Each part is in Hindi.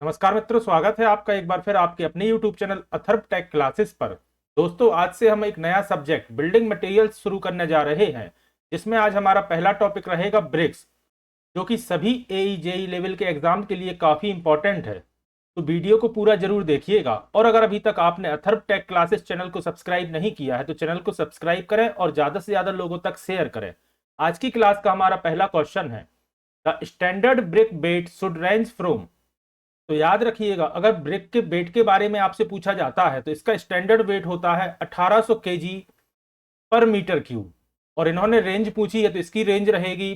नमस्कार मित्रों, स्वागत है आपका एक बार फिर आपके अपने YouTube channel Atharva tech classes पर। दोस्तों, आज से हम एक नया सब्जेक्ट बिल्डिंग मटेरियल्स शुरू करने जा रहे हैं, जिसमें आज हमारा पहला टॉपिक रहेगा ब्रिक्स, जो कि सभी एई जेई लेवल के एग्जाम के लिए काफ़ी इंपॉर्टेंट है। तो वीडियो को पूरा जरूर देखिएगा, और अगर अभी तक आपने अथर्व टेक क्लासेस चैनल को सब्सक्राइब नहीं किया है तो चैनल को सब्सक्राइब करें और ज़्यादा से ज़्यादा लोगों तक शेयर करें। आज की क्लास का हमारा पहला क्वेश्चन है, the standard brick weight should range from. तो याद रखिएगा, अगर ब्रिक के वेट के बारे में आपसे पूछा जाता है तो इसका स्टैंडर्ड वेट होता है 1800 केजी पर मीटर क्यूब, और इन्होंने रेंज पूछी है तो इसकी रेंज रहेगी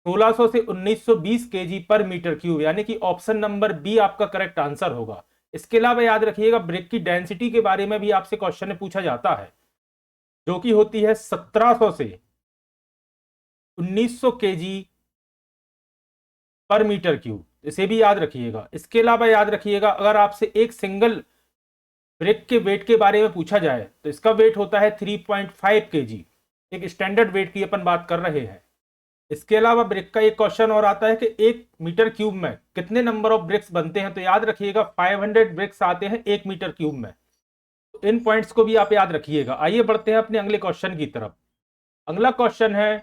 1600 से 1920 केजी पर मीटर क्यूब, यानी कि ऑप्शन नंबर बी आपका करेक्ट आंसर होगा। इसके अलावा याद रखिएगा, ब्रिक की डेंसिटी के बारे में भी आपसे क्वेश्चन में पूछा जाता है, जो कि होती है 1700 से 1900 केजी पर मीटर क्यूब। इसे भी याद रखिएगा। इसके अलावा याद रखिएगा, अगर आपसे एक सिंगल ब्रिक के वेट के बारे में पूछा जाए तो इसका वेट होता है 3.5 केजी। एक स्टैंडर्ड वेट की अपन बात कर रहे हैं। इसके अलावा ब्रिक का एक क्वेश्चन और आता है कि एक मीटर क्यूब में कितने नंबर ऑफ ब्रिक्स बनते हैं। तो याद रखिएगा, 500 ब्रिक्स आते हैं एक मीटर क्यूब में। तो इन पॉइंट्स को भी आप याद रखिएगा। आइए बढ़ते हैं अपने अगले क्वेश्चन की तरफ। अगला क्वेश्चन है,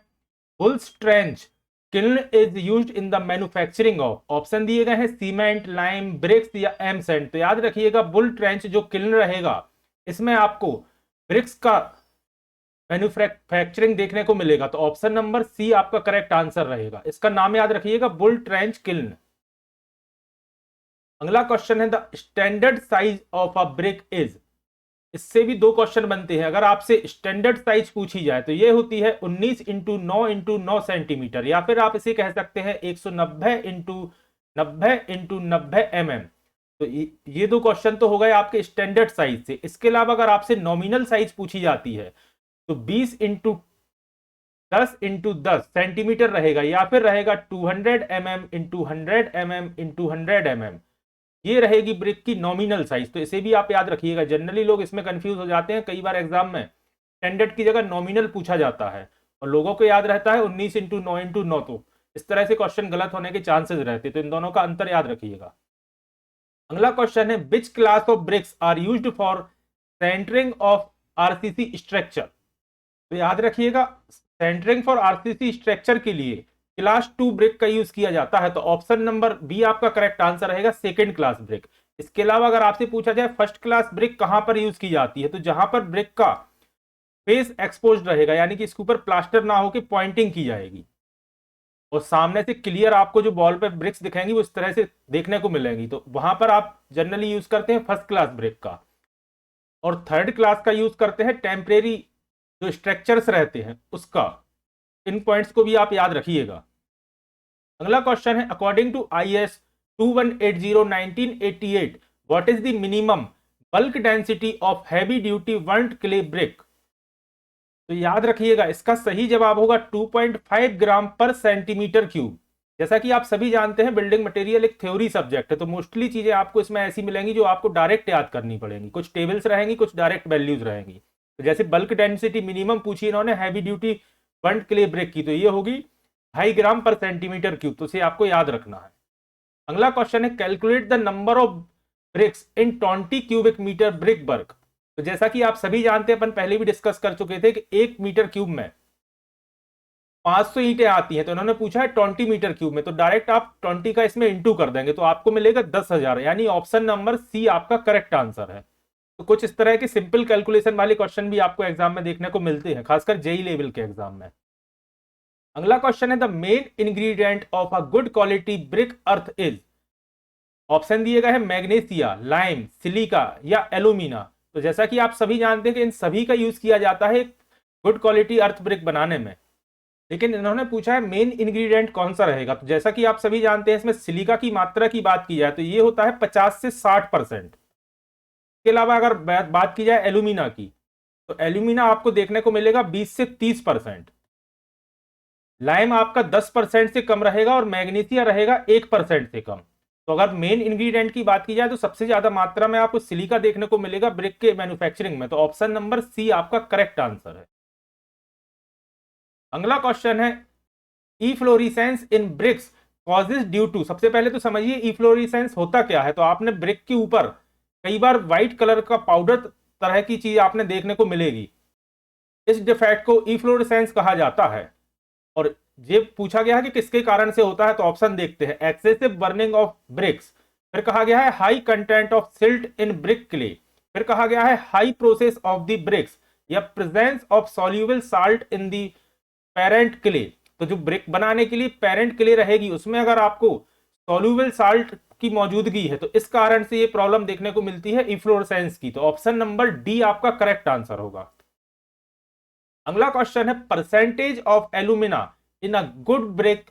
bulls trench kiln is used in the manufacturing of. Option दिए गए हैं सीमेंट, लाइम, ब्रिक्स या एम सैंड। तो याद रखिएगा, बुल ट्रेंच जो किल्न रहेगा, इसमें आपको ब्रिक्स का मैन्युफैक्चरिंग देखने को मिलेगा। तो ऑप्शन नंबर सी आपका करेक्ट आंसर रहेगा। इसका नाम याद रखिएगा, बुल ट्रेंच किल्न। अगला क्वेश्चन है, the standard size of a brick is. इससे भी दो क्वेश्चन बनते हैं। अगर आपसे स्टैंडर्ड साइज पूछी जाए तो ये होती है 19 इंटू 9 इंटू 9 सेंटीमीटर, या फिर आप इसे कह सकते हैं 190 इंटू 90 इंटू 90 mm। तो ये दो क्वेश्चन तो हो गए आपके स्टैंडर्ड साइज से। इसके अलावा अगर आपसे नॉमिनल साइज पूछी जाती है तो 20 इंटू 10 इंटू 10 सेंटीमीटर रहेगा, या फिर रहेगा 200 mm into 100 mm into 100 mm। ये रहेगी ब्रिक की नॉमिनल साइज। तो इसे भी आप याद रखिएगा। जनरली लोग इसमें कंफ्यूज हो जाते हैं, कई बार एग्जाम में स्टैंडर्ड की जगह नॉमिनल पूछा जाता है और लोगों को याद रहता है 19 इंटू 9 इंटू 9। तो इस तरह से क्वेश्चन गलत होने के चांसेस रहते हैं, तो इन दोनों का अंतर याद रखिएगा। अगला क्वेश्चन है, which class of bricks are used for centering of RCC structure. तो याद रखिएगा, सेंटरिंग फॉर आरसीसी स्ट्रक्चर के लिए क्लास 2 ब्रिक का यूज किया जाता है। तो ऑप्शन नंबर बी आपका करेक्ट आंसर रहेगा, सेकंड क्लास ब्रिक। इसके अलावा अगर आपसे पूछा जाए फर्स्ट क्लास ब्रिक कहां पर यूज की जाती है, तो जहां पर ब्रिक का फेस एक्सपोज्ड रहेगा, यानी कि इसके ऊपर प्लास्टर ना होकर पॉइंटिंग की जाएगी और सामने से क्लियर आपको जो बॉल पे ब्रिक्स दिखेंगी वो इस तरह से देखने को मिलेंगी, तो वहां पर आप जनरली यूज करते हैं फर्स्ट क्लास ब्रिक का। और थर्ड क्लास का यूज करते हैं टेम्परेरी जो स्ट्रक्चर्स रहते हैं उसका। इन पॉइंट्स को भी आप याद रखिएगा। अगला क्वेश्चन है, according to IS 2180/1988 what is the minimum bulk density of heavy duty burnt clay brick. तो याद रखिएगा, इसका सही जवाब होगा 2.5 ग्राम पर सेंटीमीटर क्यूब। जैसा कि आप सभी जानते हैं, बिल्डिंग मटेरियल एक थ्योरी सब्जेक्ट है, तो मोस्टली चीजें आपको इसमें ऐसी मिलेंगी जो आपको डायरेक्ट याद करनी पड़ेंगी। कुछ टेबल्स रहेंगी, कुछ डायरेक्ट वैल्यूज रहेंगी। तो जैसे बल्क डेंसिटी मिनिमम पूछी इन्होंने heavy duty burnt clay brick की, तो ये होगी 2.5 ग्राम पर सेंटीमीटर क्यूब। तो इसे आपको याद रखना है। अगला क्वेश्चन है, calculate the number of bricks in 20 cubic metre brick work. तो जैसा कि आप सभी जानते हैं, अपन पहले भी डिस्कस कर चुके थे कि 1 मीटर क्यूब में 500 ईंटें आती हैं। तो इन्होंने पूछा है 20 मीटर क्यूब में, तो डायरेक्ट आप 20 का इसमें इंटू कर देंगे तो आपको मिलेगा 10,000, यानी ऑप्शन नंबर सी आपका करेक्ट आंसर है। तो कुछ इस तरह के सिंपल कैलकुलेशन वाले क्वेश्चन भी आपको एग्जाम में देखने को मिलते हैं, खासकर जेई लेवल के एग्जाम में। अगला क्वेश्चन है, the main ingredient of a good quality brick earth is. Option दिए गए हैं मैग्नीशिया, लाइम, सिलिका या एल्यूमिना। तो जैसा कि आप सभी जानते हैं कि इन सभी का यूज किया जाता है गुड क्वालिटी अर्थ ब्रिक बनाने में, लेकिन इन्होंने पूछा है मेन इंग्रेडिएंट कौन सा रहेगा। तो जैसा कि आप सभी जानते हैं, इसमें सिलिका की मात्रा की बात की जाए तो ये होता है 50 से 60%। इसके अलावा अगर बात की जाए एल्यूमिना की, तो एल्यूमिना आपको देखने को मिलेगा 20 से 30%। लाइम आपका 10% से कम रहेगा और मैग्नीशिया रहेगा 1% से कम। तो अगर मेन इंग्रेडिएंट की बात की जाए तो सबसे ज्यादा मात्रा में आपको सिलिका देखने को मिलेगा ब्रिक के मैन्युफैक्चरिंग में। तो ऑप्शन नंबर सी आपका करेक्ट आंसर है। अगला क्वेश्चन है, efflorescence in bricks causes due to, सबसे पहले तो समझिए इफ्लोरेसेंस होता क्या है। तो आपने ब्रिक के ऊपर कई बार व्हाइट कलर का पाउडर तरह की चीज आपने देखने को मिलेगी, इस डिफेक्ट को इफ्लोरेसेंस कहा जाता है। और ये पूछा गया है कि किसके कारण से होता है, तो ऑप्शन देखते हैं, एक्सेसिव बर्निंग ऑफ ब्रिक्स, फिर कहा गया है high content of silt in brick clay, फिर कहा गया है high process of the bricks, या presence of soluble salt in the parent clay. तो जो ब्रिक बनाने के लिए पेरेंट क्ले रहेगी उसमें अगर आपको सॉल्यूबल साल्ट की मौजूदगी है तो इस कारण से ये प्रॉब्लम देखने को मिलती है इफ्लोरेसेंस की। तो ऑप्शन नंबर डी आपका करेक्ट आंसर होगा। अगला क्वेश्चन है, percentage of alumina in a good brick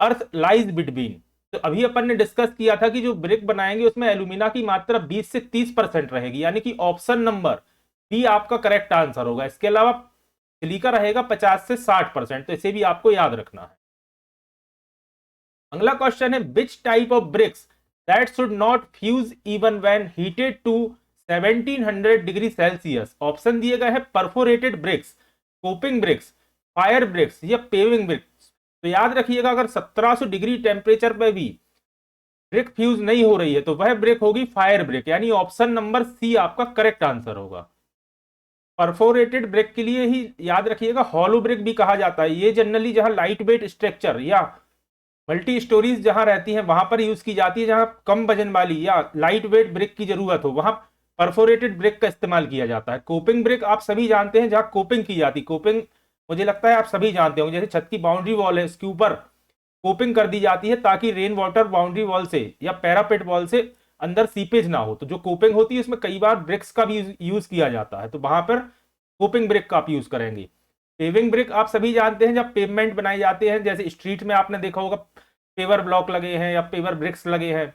earth lies between. तो अभी अपन ने डिस्कस किया था कि जो ब्रिक बनाएंगे उसमें एल्यूमिना की मात्रा 20 से 30% रहेगी, यानी कि ऑप्शन नंबर बी आपका करेक्ट आंसर होगा। इसके अलावा सिलिका रहेगा 50 से 60%, तो इसे भी आपको याद रखना है। अगला क्वेश्चन है, which type of bricks that should not fuse even when heated to 1700 degree Celsius. Option दिए गए हैं perforated bricks, coping bricks, fire bricks या पेविंग ब्रिक्स। तो याद रखिएगा अगर 1700 डिग्री टेम्परेचर पे भी ब्रिक फ्यूज नहीं हो रही है तो वह ब्रिक होगी फायर ब्रिक, यानी ऑप्शन नंबर सी आपका करेक्ट आंसर होगा। परफोरेटेड ब्रिक के लिए ही याद रखिएगा हॉलो ब्रिक भी कहा जाता है। ये जनरली जहां लाइट वेट स्ट्रक्चर या मल्टी स्टोरीज जहां रहती हैं वहां पर यूज की जाती है, जहां कम वजन वाली या लाइट वेट ब्रिक की जरूरत हो वहां परफोरेटेड ब्रिक का इस्तेमाल किया जाता है। कोपिंग ब्रिक आप सभी जानते हैं, जहां कोपिंग की जाती है, कोपिंग मुझे लगता है आप सभी जानते होंगे, जैसे छत की बाउंड्री वॉल है इसके ऊपर कोपिंग कर दी जाती है ताकि रेन वाटर बाउंड्री वॉल से या पैरापेट वॉल से अंदर सीपेज ना हो। तो जो कोपिंग होती है उसमें कई बार ब्रिक्स का भी यूज किया जाता है, तो वहां पर कोपिंग ब्रिक का आप यूज करेंगे। पेविंग ब्रिक आप सभी जानते हैं, जब पेवमेंट बनाए जाते हैं, जैसे स्ट्रीट में आपने देखा होगा पेवर ब्लॉक लगे हैं या पेवर ब्रिक्स लगे हैं,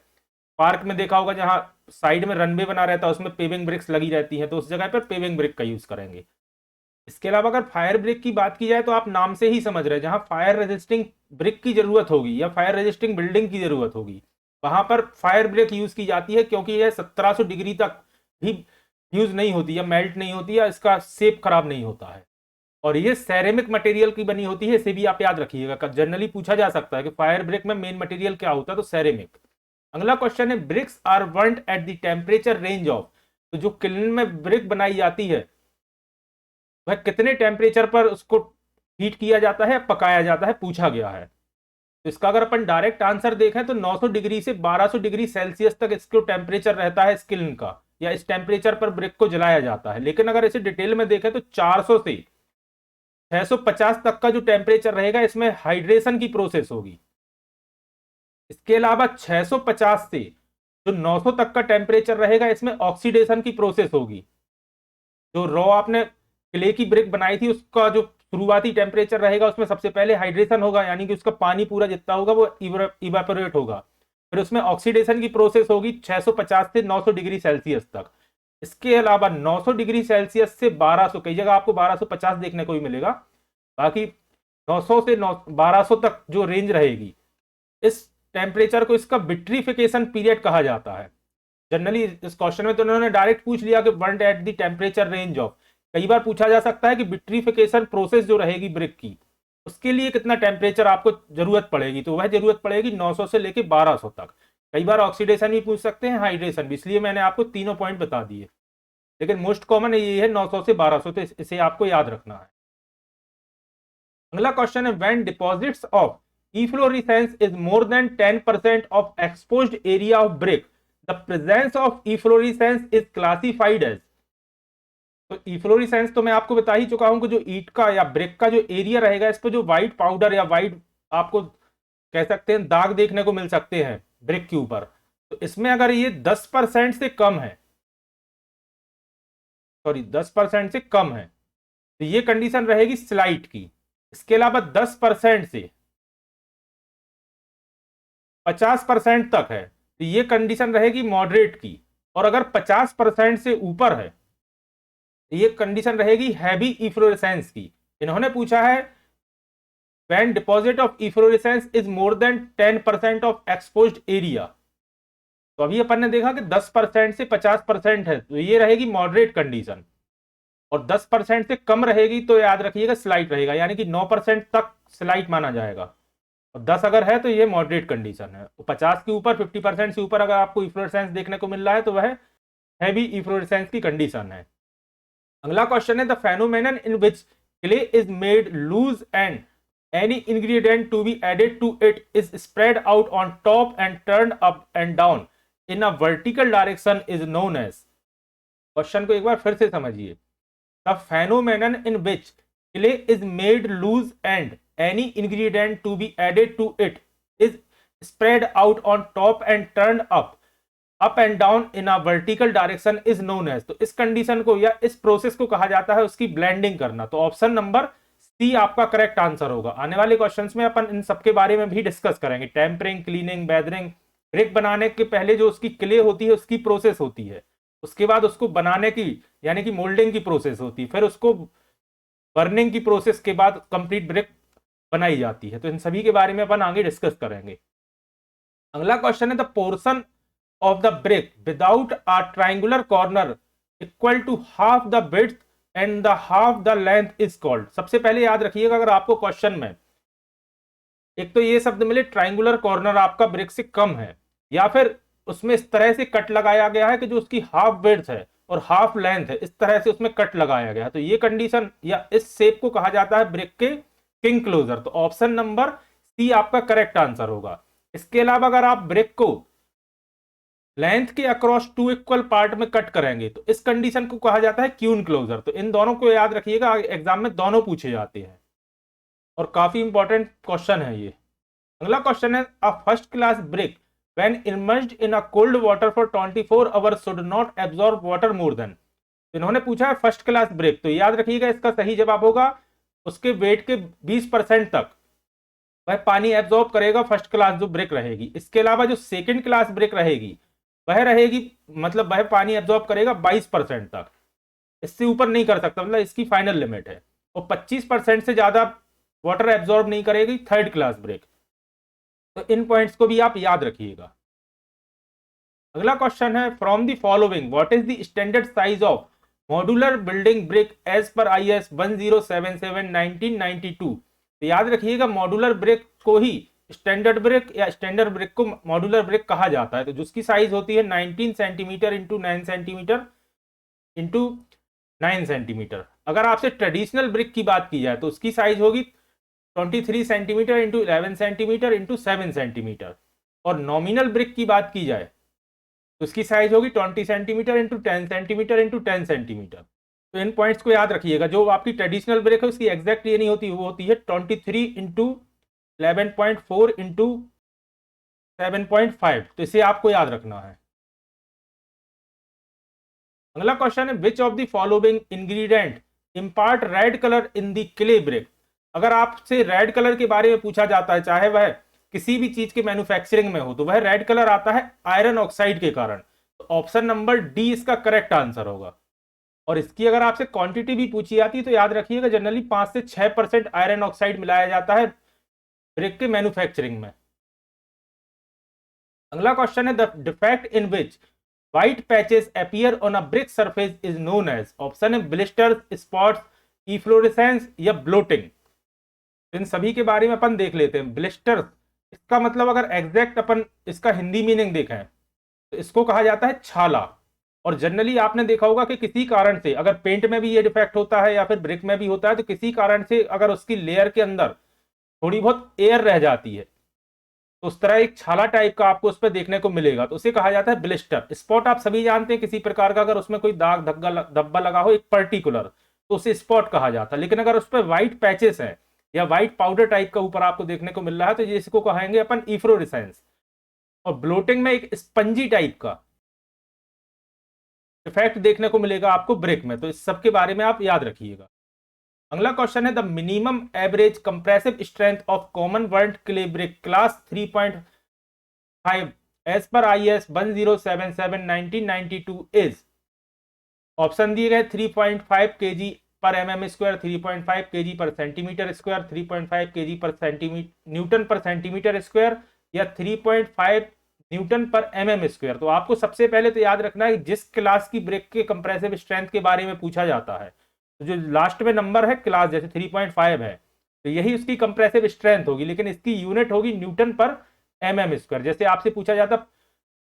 पार्क में देखा होगा जहां साइड में रनवे बना रहता है उसमें पेविंग ब्रिक्स लगी रहती हैं, तो उस जगह पर पेविंग ब्रिक का यूज करेंगे। इसके अलावा अगर फायर ब्रिक की बात की जाए तो आप नाम से ही समझ रहे हैं, जहां फायर रेजिस्टिंग ब्रिक की जरूरत होगी या फायर रेजिस्टिंग बिल्डिंग की जरूरत होगी वहां पर फायर ब्रिक यूज की जाती है, क्योंकि यह 1700 डिग्री तक भी यूज नहीं होती या मेल्ट नहीं होती या इसका शेप खराब नहीं होता है, और ये सेरेमिक मटेरियल की बनी होती है। इसे भी आप याद रखिएगा, जनरली पूछा जा सकता है कि फायर ब्रिक में मेन मटेरियल क्या होता है, तो सेरेमिक। अगला क्वेश्चन है, bricks are burnt at the temperature range of. तो जो किल्न में ब्रिक बनाई जाती है वह कितने टेम्परेचर पर उसको हीट किया जाता है, पकाया जाता है, पूछा गया है। तो इसका अगर अपन डायरेक्ट आंसर देखें तो 900 डिग्री से 1200 डिग्री सेल्सियस तक इसको टेम्परेचर रहता है स्किल्न का, या इस टेम्परेचर पर ब्रिक को जलाया जाता है। लेकिन अगर इसे डिटेल में देखें तो 400 से 650 तक का जो टेम्परेचर रहेगा इसमें हाइड्रेशन की प्रोसेस होगी। इसके अलावा 650 से जो 900 तक का टेम्परेचर रहेगा इसमें ऑक्सीडेशन की प्रोसेस होगी। जो रॉ आपने क्ले की ब्रिक बनाई थी उसका जो शुरुआती टेम्परेचर रहेगा उसमें सबसे पहले हाइड्रेशन होगा, यानी कि उसका पानी पूरा जितना होगा वो इवेपोरेट होगा, फिर उसमें ऑक्सीडेशन की प्रोसेस होगी 650 से 900 डिग्री सेल्सियस तक। इसके अलावा 900 डिग्री सेल्सियस से 1200, कई जगह आपको 1250 देखने को भी मिलेगा, बाकी 900 से 1200 तक जो रेंज रहेगी इस टेम्परेचर को इसका विट्रीफिकेशन पीरियड कहा जाता है। जनरली इस क्वेश्चन में तो उन्होंने डायरेक्ट पूछ लिया कि burned at the temperature range of. कई बार पूछा जा सकता है कि विट्रीफिकेशन प्रोसेस जो रहेगी ब्रिक की उसके लिए कितना टेम्परेचर आपको जरूरत पड़ेगी, तो वह जरूरत पड़ेगी 900 से लेके 1200 तक। कई बार ऑक्सीडेशन भी पूछ सकते हैं, हाइड्रेशन भी, इसलिए मैंने आपको तीनों पॉइंट बता दिए, लेकिन मोस्ट कॉमन ये है 900 से 1200, तो इसे आपको याद रखना है। अगला क्वेश्चन है, when deposits of efflorescence is more than 10% of exposed area of brick the presence of efflorescence is classified as. तो इफ्लोरेसेंस तो मैं आपको बता ही चुका हूं कि जो ईट का या ब्रिक का जो एरिया रहेगा इस पर जो व्हाइट पाउडर या व्हाइट आपको कह सकते हैं दाग देखने को मिल सकते हैं ब्रिक के ऊपर, तो इसमें अगर ये 10% से कम है, सॉरी 10% से कम है, तो ये कंडीशन रहेगी स्लाइट की। इसके अलावा 10% से 50% तक है तो ये कंडीशन रहेगी मॉडरेट की, और अगर 50% से ऊपर है तो ये कंडीशन रहेगी हैवी इफ्लोरेसेंस की। इन्होंने पूछा है when deposit of efflorescence is more than 10% of exposed area, तो अभी अपन ने देखा कि 10% से 50% है तो ये रहेगी मॉडरेट कंडीशन, और 10% से कम रहेगी तो याद रखिएगा स्लाइट रहेगा, यानी कि 9% तक स्लाइट माना जाएगा। और 10 अगर है तो ये मॉडरेट कंडीशन है। 50 के ऊपर 50% से ऊपर अगर आपको इफ्लोरेसेंस देखने को मिल रहा है तो वह हैवी इफ्लोरेसेंस की कंडीशन है। अगला क्वेश्चन है the phenomenon in which clay is made loose and any ingredient to be added to it is spread out on top and turned up and down in a vertical direction is known as। Question को एक बार फिर से समझिए। The phenomenon in which clay is made loose and any ingredient to be added to it is spread out on top and turned up and down in a vertical direction is known as। तो इस कंडीशन को या इस प्रोसेस को कहा जाता है उसकी ब्लेंडिंग करना। तो ऑप्शन नंबर सी आपका करेक्ट आंसर होगा। आने वाले क्वेश्चंस में अपन इन सबके बारे में भी डिस्कस करेंगे। टेम्परिंग, क्लीनिंग, बेदरिंग, ब्रिक बनाने के पहले जो उसकी क्ले होती है उसकी प्रोसेस होती है, उसके बाद उसको बनाने की यानी कि मोल्डिंग की प्रोसेस होती है, फिर उसको बर्निंग की प्रोसेस के बाद कंप्लीट ब्रिक बनाई जाती है। तो इन सभी के बारे में अपन आगे डिस्कस करेंगे। अगला क्वेश्चन है the portion of the brick without a triangular corner equal to half the width and the half the length is called. सबसे पहले याद रखिएगा अगर आपको क्वेश्चन में एक तो ये शब्द मिले ट्राइंगुलर कॉर्नर आपका ब्रिक से कम है, या फिर उसमें इस तरह से कट लगाया गया है कि जो उसकी हाफ विड्थ है और हाफ लेंथ है इस तरह से उसमें कट लगाया गया है, तो ये कंडीशन या इस शेप को कहा जाता है ब्रिक के किंग क्लोजर। तो ऑप्शन नंबर सी आपका करेक्ट आंसर होगा। इसके अलावा अगर आप ब्रिक को लेंथ के अक्रॉस 2 इक्वल पार्ट में कट करेंगे तो इस कंडीशन को कहा जाता है क्यून क्लोजर। तो इन दोनों को याद रखिएगा, एग्जाम में दोनों पूछे जाते हैं और काफी इंपॉर्टेंट क्वेश्चन है ये। अगला क्वेश्चन है a first class brick when emerged in a cold water for 24 hours should not absorb water more than. इन्होंने पूछा है फर्स्ट क्लास ब्रिक, तो याद रखिएगा इसका सही जवाब होगा उसके वेट के 20% तक वह पानी एब्जॉर्ब करेगा फर्स्ट क्लास जो ब्रिक रहेगी। इसके अलावा जो सेकंड क्लास ब्रिक रहेगी वह रहेगी मतलब वह पानी एब्जॉर्ब करेगा 22% तक, इससे ऊपर नहीं कर सकता, मतलब इसकी फाइनल लिमिट है। और 25% से ज्यादा वाटर एब्जॉर्ब नहीं करेगी थर्ड क्लास ब्रिक। तो इन पॉइंट्स को भी आप याद रखिएगा। अगला क्वेश्चन है from the following what is the standard size of modular building brick as per IS 1077/1992। तो याद रखिएगा मॉड्यूलर ब्रिक को ही स्टैंडर्ड ब्रिक या स्टैंडर्ड ब्रिक को मॉड्यूलर ब्रिक कहा जाता है। तो जिसकी साइज होती है 19 centimetre into 9 centimetre into 9 centimetre. अगर आपसे ट्रेडिशनल ब्रिक की बात की जाए तो उसकी साइज होगी 23 centimetre into 11 centimetre into 7 centimetre. और नॉमिनल ब्रिक की बात की जाए तो उसकी साइज होगी 20 centimetre into 10 centimetre into 10 centimetre. तो इन पॉइंट्स को याद रखिएगा। जो आपकी ट्रेडिशनल ब्रिक है उसकी एग्जैक्ट ये नहीं होती, वो होती है 23 इंटू 11.4 इंटू 7.5। तो इसे आपको याद रखना है। अगला क्वेश्चन है which of the following ingredient इंपार्ट red colour in the clay brick. अगर आपसे रेड कलर के बारे में पूछा जाता है चाहे वह किसी भी चीज के मैन्युफैक्चरिंग में हो तो वह रेड कलर आता है आयरन ऑक्साइड के कारण। तो ऑप्शन नंबर डी इसका करेक्ट आंसर होगा। और इसकी अगर आपसे क्वांटिटी भी पूछी जाती है तो याद रखिएगा जनरली 5 से 6% आयरन ऑक्साइड मिलाया जाता है ब्रिक के मैन्युफैक्चरिंग में। अगला क्वेश्चन है the defect in which white patches appear on a brick surface is known as. Option है ब्लिस्टर्स, स्पॉट्स, इफ्लोरेसेंस या ब्लोटिंग। इन सभी के बारे में अपन देख लेते हैं। ब्लिस्टर्स इसका मतलब अगर एग्जैक्ट अपन इसका हिंदी मीनिंग देखें तो इसको कहा जाता है छाला। और जनरली आपने देखा होगा कि किसी कारण से अगर पेंट में भी ये डिफेक्ट होता है या फिर ब्रिक में भी होता है तो किसी कारण से अगर उसकी लेयर के अंदर थोड़ी बहुत एयर रह जाती है तो उस तरह एक छाला टाइप का आपको उस पर देखने को मिलेगा, तो उसे कहा जाता है ब्लिस्टर। स्पॉट आप सभी जानते हैं किसी प्रकार का अगर उसमें कोई दाग धब्बा लगा हो एक पर्टिकुलर तो उसे स्पॉट कहा जाता है। लेकिन अगर उस पर व्हाइट पैचेस है या व्हाइट पाउडर टाइप का ऊपर आपको देखने को मिल रहा है तो इसको कहेंगे अपन इफ्लोरेसेंस। और ब्लोटिंग में एक स्पंजी टाइप का इफेक्ट देखने को मिलेगा आपको ब्रिक में। तो इस सब के बारे में आप याद रखिएगा। अगला क्वेश्चन है the minimum average compressive strength of common world clay brick class 3.5 as per IS 1077/1992 is. Option दिए गए 3.5 kg per mm square, 3.5 kg per centimetre square, 3.5 kg per newton per centimetre square या 3.5 न्यूटन पर mm स्क्वायर। तो आपको सबसे पहले तो याद रखना है जिस क्लास की ब्रिक के कंप्रेसिव स्ट्रेंथ के बारे में पूछा जाता है तो जो लास्ट में नंबर है क्लास जैसे 3.5 है तो यही उसकी कंप्रेसिव स्ट्रेंथ होगी, लेकिन इसकी यूनिट होगी न्यूटन पर mm स्क्वायर। जैसे आपसे पूछा जाता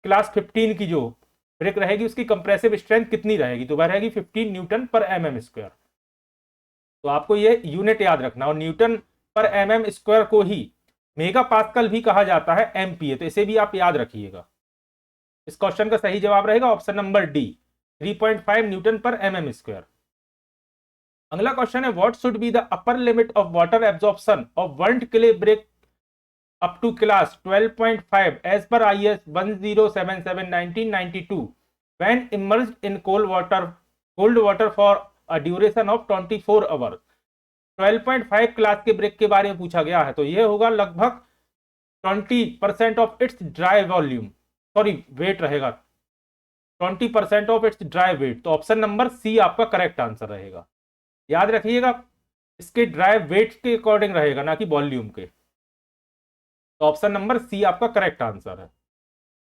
क्लास 15 की जो ब्रिक रहेगी उसकी कंप्रेसिव स्ट्रेंथ कितनी रहेगी, तो वह रहेगी 15 न्यूटन पर mm स्क्वायर। तो आपको ये यूनिट याद रखना, और न्यूटन पर mm स्क्वायर को ही मेगा पास्कल भी कहा जाता है, MPa, तो इसे भी आप याद रखिएगा। इस क्वेश्चन का सही जवाब रहेगा ऑप्शन नंबर डी, 3.5 न्यूटन पर mm स्क्वायर। अगला क्वेश्चन है, what should be the upper limit of water absorption of world clay brick up to class 12.5 as per IS 1077/1992 when immersed in cold water for a duration of 24 hours। 12.5 class के ब्रेक के बारे में पूछा गया है, तो यह होगा लगभग 20% of its dry volume, sorry weight रहेगा, 20% ऑफ इट्स ड्राई वेट। तो ऑप्शन नंबर सी आपका करेक्ट आंसर रहेगा। याद रखिएगा इसके ड्राई वेट के अकॉर्डिंग रहेगा, ना कि वॉल्यूम के। तो ऑप्शन नंबर सी आपका करेक्ट आंसर है।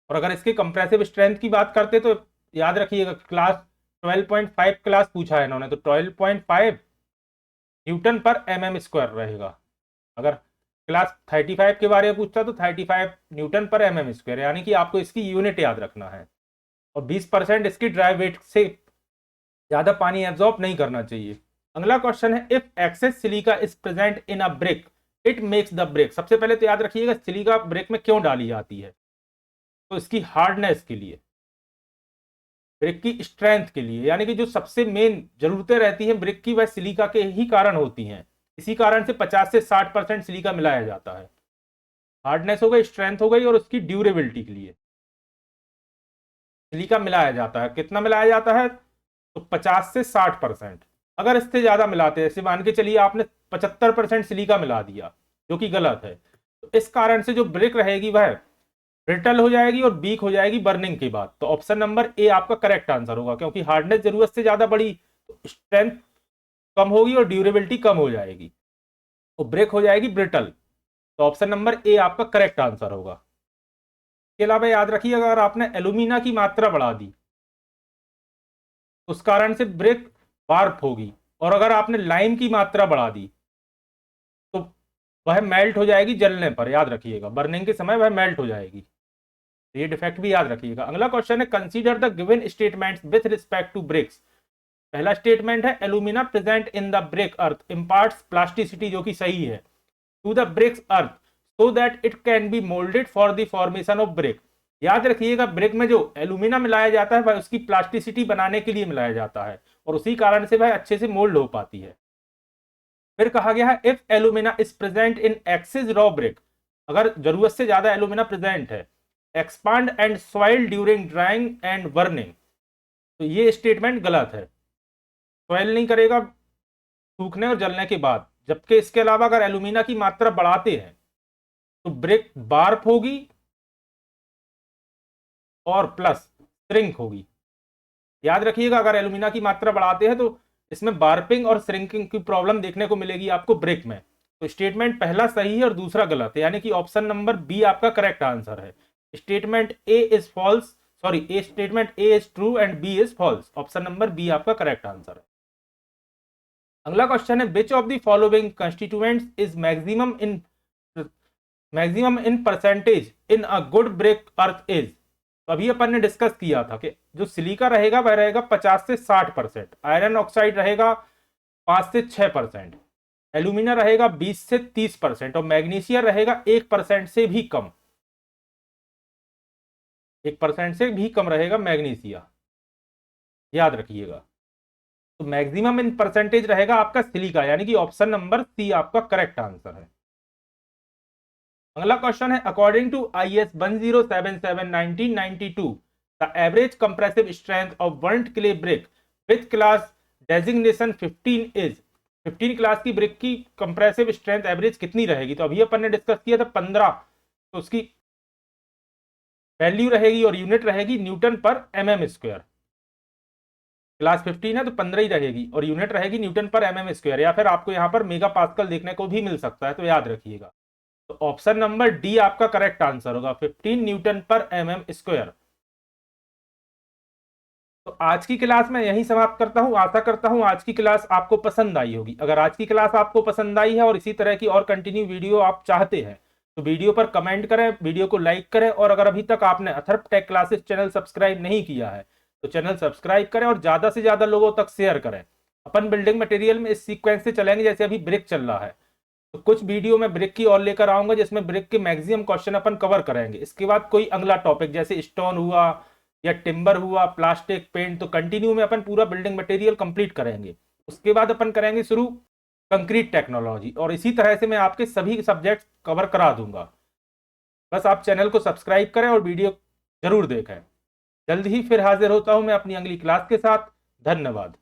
और अगर इसके कंप्रेसिव स्ट्रेंथ की बात करते तो याद रखिएगा क्लास 12.5 क्लास पूछा है इन्होंने, तो 12.5 न्यूटन पर mm स्क्वायर रहेगा। अगर क्लास 35 के बारे में पूछता तो 35 न्यूटन पर mm स्क्वायर, यानी कि आपको इसकी यूनिट याद रखना है। और 20% इसकी ड्राई वेट से ज्यादा पानी एब्जॉर्ब नहीं करना चाहिए। अगला क्वेश्चन है, if excess silica is present in a brick it makes the break. सबसे पहले तो याद रखिएगा सिलिका ब्रेक में क्यों डाली जाती है, तो इसकी हार्डनेस के लिए, ब्रिक की स्ट्रेंथ के लिए, यानी कि जो सबसे मेन जरूरतें रहती हैं ब्रिक की वह सिलिका के ही कारण होती हैं। इसी कारण से 50 से 60% सिलिका मिलाया जाता है। हार्डनेस हो गई, स्ट्रेंथ हो गई, और उसकी ड्यूरेबिलिटी के लिए सिलिका मिलाया जाता है। कितना मिलाया जाता है, तो 50 से 60%। अगर इससे ज्यादा मिलाते हैं, जैसे मान के चलिए आपने 75% सिलिका मिला दिया, जो कि गलत है, तो इस कारण से जो ब्रिक रहेगी वह ब्रिटल हो जाएगी और वीक हो जाएगी बर्निंग के बाद। तो ऑप्शन नंबर ए आपका करेक्ट आंसर होगा, क्योंकि हार्डनेस जरूरत से ज्यादा बढ़ी तो स्ट्रेंथ कम होगी और ड्यूरेबिलिटी कम हो जाएगी, तो ब्रेक हो जाएगी ब्रिटल। तो ऑप्शन नंबर ए आपका करेक्ट आंसर होगा। इसके अलावा याद रखिए अगर आपने एल्यूमिना की मात्रा बढ़ा दी उस कारण से ब्रेक वार्प होगी, और अगर आपने लाइम की मात्रा बढ़ा दी तो वह मेल्ट हो जाएगी जलने पर। याद रखिएगा बर्निंग के समय वह मेल्ट हो जाएगी, ये डिफेक्ट भी याद रखिएगा। अगला क्वेश्चन है, consider the given statements with respect to bricks. पहला स्टेटमेंट है, alumina present in the brick earth imparts plasticity, जो कि सही है, to the bricks earth so that it can be moulded for the formation of brick. याद रखिएगा ब्रिक में जो एल्यूमिना मिलाया जाता है वह उसकी प्लास्टिसिटी बनाने के लिए मिलाया जाता है, और उसी कारण से वह अच्छे से मोल्ड हो पाती है। फिर कहा गया है, if alumina is present in axis raw brick, अगर जरूरत से ज्यादा एल्यूमिना प्रेजेंट है, expand and soil during drawing and burning, तो ये स्टेटमेंट गलत है। सॉइल नहीं करेगा सूखने और जलने के बाद। जबकि इसके अलावा अगर एल्यूमिना की मात्रा बढ़ाते हैं तो ब्रिक बार्प होगी और प्लस श्रिंक होगी। याद रखिएगा अगर एल्यूमिना की मात्रा बढ़ाते हैं तो इसमें बार्पिंग और श्रिंकिंग की प्रॉब्लम देखने को मिलेगी आपको ब्रिक में। तो स्टेटमेंट पहला सही है और दूसरा गलत है, यानी कि ऑप्शन नंबर बी आपका करेक्ट आंसर है। Statement A is false, sorry A statement A is true and B is false. Option number B आपका करेक्ट आंसर है। अगला क्वेश्चन है, which of the following constituents is maximum in percentage in a good brick earth is. तो अभी अपन ने डिस्कस किया था कि जो सिलिका रहेगा वह रहेगा 50 से 60%, आयरन ऑक्साइड रहेगा 5 से 6%, एल्यूमिना रहेगा 20 से 30% और मैग्नीशिया रहेगा 1% से भी कम। 1% से भी कम रहेगा मैग्नीशिया, याद रखिएगा। तो मैक्सिमम इन परसेंटेज रहेगा आपका सिलिका, यानी कि ऑप्शन नंबर सी आपका करेक्ट आंसर है। अगला क्वेश्चन है, according to IS 1077/1992 the average compressive strength of burnt clay brick with class designation 15 is. 15 class की ब्रिक की कंप्रेसिव स्ट्रेंथ एवरेज कितनी रहेगी, तो अभी अपन ने डिस्कस किया था 15, तो उसकी वैल्यू रहेगी और यूनिट रहेगी न्यूटन पर mm स्क्वायर। क्लास 15 है तो 15 ही रहेगी और यूनिट रहेगी न्यूटन पर mm स्क्वायर, या फिर आपको यहां पर मेगा पास्कल देखने को भी मिल सकता है, तो याद रखिएगा। तो ऑप्शन नंबर डी आपका करेक्ट आंसर होगा, 15 न्यूटन पर mm स्क्वायर। तो आज की क्लास में यही समाप्त करता हूं। आशा करता हूं आज की क्लास आपको पसंद आई होगी। अगर आज की क्लास आपको पसंद आई है और इसी तरह की और कंटिन्यू वीडियो आप चाहते हैं तो वीडियो पर कमेंट करें, वीडियो को लाइक करें, और अगर अभी तक आपने Atharva tech classes channel subscribe नहीं किया है तो चैनल सब्सक्राइब करें और ज्यादा से ज्यादा लोगों तक शेयर करें। अपन बिल्डिंग मटेरियल में इस सीक्वेंस से चलेंगे, जैसे अभी ब्रिक चल रहा है तो कुछ वीडियो में ब्रिक की और लेकर आऊंगा जिसमें ब्रिक के मैक्सिमम क्वेश्चन अपन कवर करेंगे। इसके बाद कोई अगला टॉपिक जैसे स्टोन हुआ या टिम्बर हुआ, प्लास्टिक, पेंट, तो कंटिन्यू में अपन पूरा बिल्डिंग मटेरियल कंप्लीट करेंगे। उसके बाद अपन करेंगे शुरू कंक्रीट टेक्नोलॉजी, और इसी तरह से मैं आपके सभी सब्जेक्ट कवर करा दूंगा। बस आप चैनल को सब्सक्राइब करें और वीडियो जरूर देखें। जल्द ही फिर हाजिर होता हूं मैं अपनी अगली क्लास के साथ। धन्यवाद।